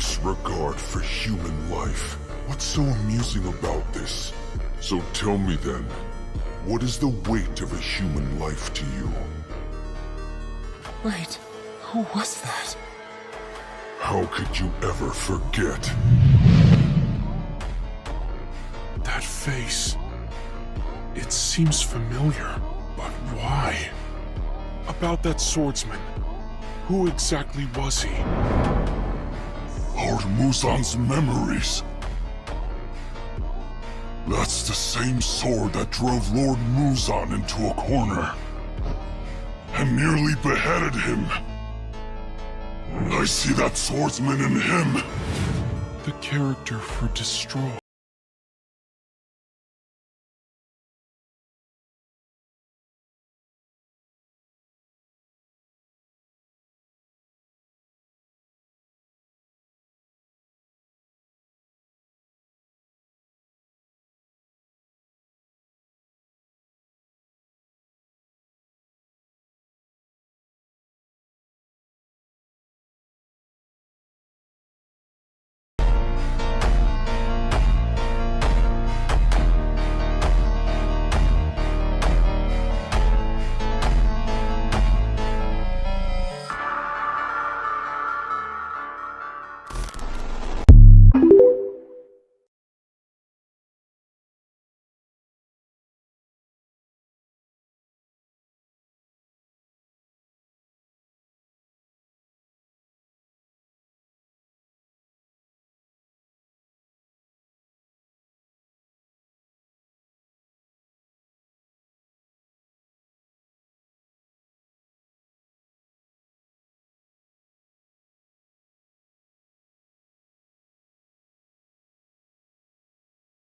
disregard for human life. What's so amusing about this? So tell me then, what is the weight of a human life to you? Wait, who was that? How could you ever forget? That face... It seems familiar, but why? About that swordsman. Who exactly was he? Lord Muzan's memories. That's the same sword that drove Lord Muzan into a corner and nearly beheaded him. I see that swordsman in him. The character for Destroy.